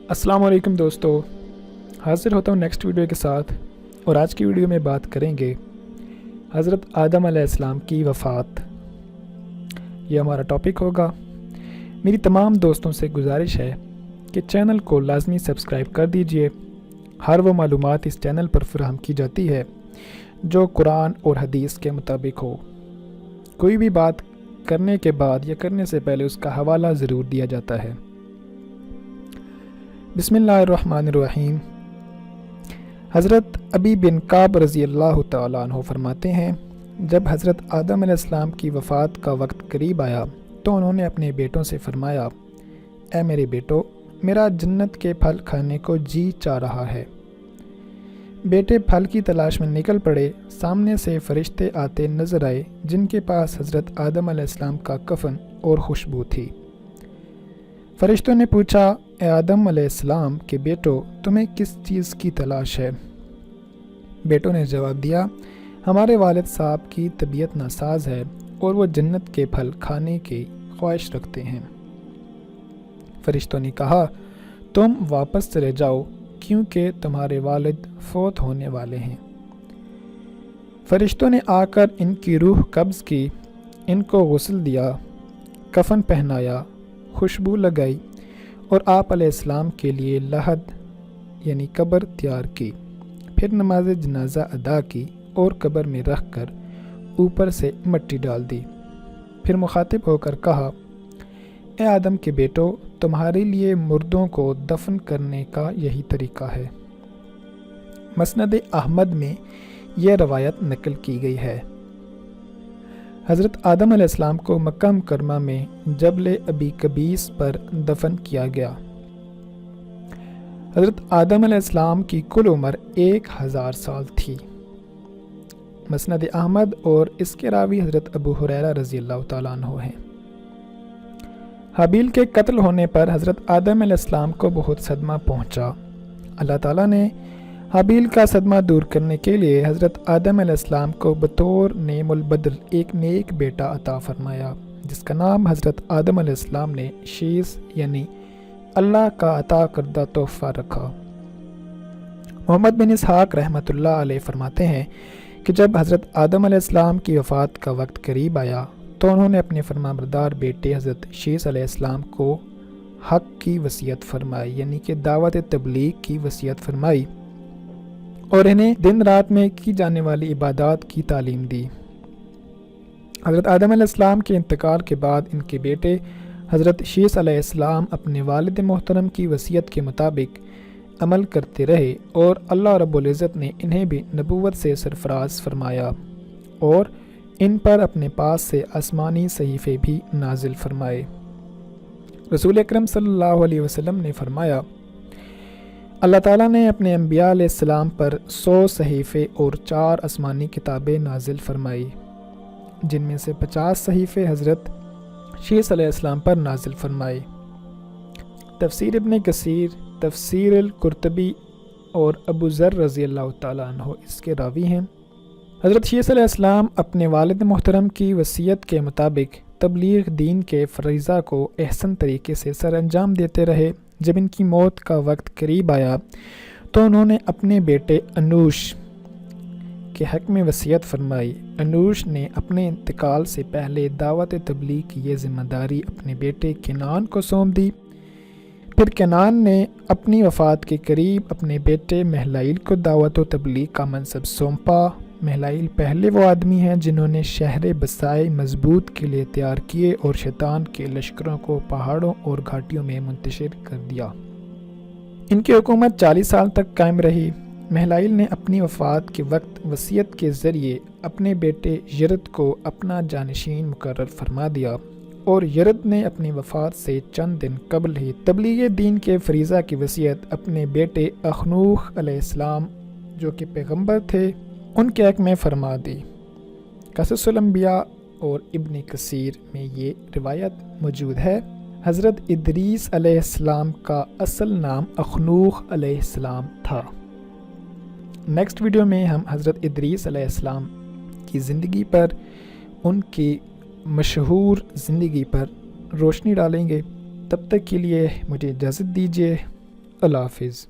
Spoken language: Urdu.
السلام علیکم دوستو، حاضر ہوتا ہوں نیکسٹ ویڈیو کے ساتھ، اور آج کی ویڈیو میں بات کریں گے حضرت آدم علیہ السلام کی وفات۔ یہ ہمارا ٹاپک ہوگا۔ میری تمام دوستوں سے گزارش ہے کہ چینل کو لازمی سبسکرائب کر دیجئے۔ ہر وہ معلومات اس چینل پر فراہم کی جاتی ہے جو قرآن اور حدیث کے مطابق ہو۔ کوئی بھی بات کرنے کے بعد یا کرنے سے پہلے اس کا حوالہ ضرور دیا جاتا ہے۔ بسم اللہ الرحمن الرحیم۔ حضرت ابی بن کعب رضی اللہ تعالیٰ عنہ فرماتے ہیں، جب حضرت آدم علیہ السلام کی وفات کا وقت قریب آیا تو انہوں نے اپنے بیٹوں سے فرمایا، اے میرے بیٹو، میرا جنت کے پھل کھانے کو جی چاہ رہا ہے۔ بیٹے پھل کی تلاش میں نکل پڑے۔ سامنے سے فرشتے آتے نظر آئے جن کے پاس حضرت آدم علیہ السلام کا کفن اور خوشبو تھی۔ فرشتوں نے پوچھا، اے آدم علیہ السلام کے بیٹو، تمہیں کس چیز کی تلاش ہے؟ بیٹوں نے جواب دیا، ہمارے والد صاحب کی طبیعت ناساز ہے اور وہ جنت کے پھل کھانے کی خواہش رکھتے ہیں۔ فرشتوں نے کہا، تم واپس چلے جاؤ کیونکہ تمہارے والد فوت ہونے والے ہیں۔ فرشتوں نے آ کر ان کی روح قبض کی، ان کو غسل دیا، کفن پہنایا، خوشبو لگائی اور آپ علیہ السلام کے لیے لحد یعنی قبر تیار کی۔ پھر نماز جنازہ ادا کی اور قبر میں رکھ کر اوپر سے مٹی ڈال دی۔ پھر مخاطب ہو کر کہا، اے آدم کے بیٹو، تمہارے لیے مردوں کو دفن کرنے کا یہی طریقہ ہے۔ مسند احمد میں یہ روایت نقل کی گئی ہے۔ حضرت آدم علیہ السلام کو مکہ مکرمہ میں جبل ابی قبیس پر دفن کیا گیا۔ حضرت آدم علیہ السلام کی کل عمر 1000 سال تھی۔ مسند احمد اور اس کے راوی حضرت ابو ہریرہ رضی اللہ تعالیٰ عنہ ہیں۔ حابیل کے قتل ہونے پر حضرت آدم علیہ السلام کو بہت صدمہ پہنچا۔ اللہ تعالیٰ نے حابیل کا صدمہ دور کرنے کے لیے حضرت آدم علیہ السلام کو بطور نعم البدل ایک نیک بیٹا عطا فرمایا، جس کا نام حضرت آدم علیہ السلام نے شیس یعنی اللہ کا عطا کردہ تحفہ رکھا۔ محمد بن اسحاق رحمۃ اللہ علیہ فرماتے ہیں کہ جب حضرت آدم علیہ السلام کی وفات کا وقت قریب آیا تو انہوں نے اپنے فرمانبردار بیٹے حضرت شیس علیہ السلام کو حق کی وصیت فرمائی، یعنی کہ دعوت تبلیغ کی وصیت فرمائی، اور انہیں دن رات میں کی جانے والی عبادات کی تعلیم دی۔ حضرت آدم علیہ السلام کے انتقال کے بعد ان کے بیٹے حضرت شیس علیہ السلام اپنے والد محترم کی وصیت کے مطابق عمل کرتے رہے، اور اللہ رب العزت نے انہیں بھی نبوت سے سرفراز فرمایا اور ان پر اپنے پاس سے آسمانی صحیفے بھی نازل فرمائے۔ رسول اکرم صلی اللہ علیہ وسلم نے فرمایا، اللہ تعالیٰ نے اپنے انبیاء علیہ السلام پر 100 صحیفے اور 4 آسمانی کتابیں نازل فرمائی، جن میں سے 50 صحیفے حضرت شیس علیہ السلام پر نازل فرمائے۔ تفسیر ابن کثیر، تفسیر القرطبی اور ابو ذر رضی اللہ تعالیٰ عنہ اس کے راوی ہیں۔ حضرت شیس علیہ السلام اپنے والد محترم کی وصیت کے مطابق تبلیغ دین کے فریضہ کو احسن طریقے سے سر انجام دیتے رہے۔ جب ان کی موت کا وقت قریب آیا تو انہوں نے اپنے بیٹے انوش کے حق میں وصیت فرمائی۔ انوش نے اپنے انتقال سے پہلے دعوت تبلیغ کی یہ ذمہ داری اپنے بیٹے کنعان کو سونپ دی۔ پھر کنعان نے اپنی وفات کے قریب اپنے بیٹے مہلائیل کو دعوت و تبلیغ کا منصب سونپا۔ مہلائیل پہلے وہ آدمی ہیں جنہوں نے شہر بسائے مضبوط کے لیے تیار کیے اور شیطان کے لشکروں کو پہاڑوں اور گھاٹیوں میں منتشر کر دیا۔ ان کی حکومت 40 سال تک قائم رہی۔ مہلائیل نے اپنی وفات کے وقت وصیت کے ذریعے اپنے بیٹے یرد کو اپنا جانشین مقرر فرما دیا، اور یرد نے اپنی وفات سے چند دن قبل ہی تبلیغ دین کے فریضہ کی وصیت اپنے بیٹے اخنوخ علیہ السلام جو کہ پیغمبر تھے ان کے حق میں فرما دی۔ قصص الانبیاء اور ابن کثیر میں یہ روایت موجود ہے۔ حضرت ادریس علیہ السلام کا اصل نام اخنوخ علیہ السلام تھا۔ نیکسٹ ویڈیو میں ہم حضرت ادریس علیہ السلام کی زندگی پر، ان کی مشہور زندگی پر روشنی ڈالیں گے۔ تب تک کے لیے مجھے اجازت دیجیے۔ اللہ حافظ.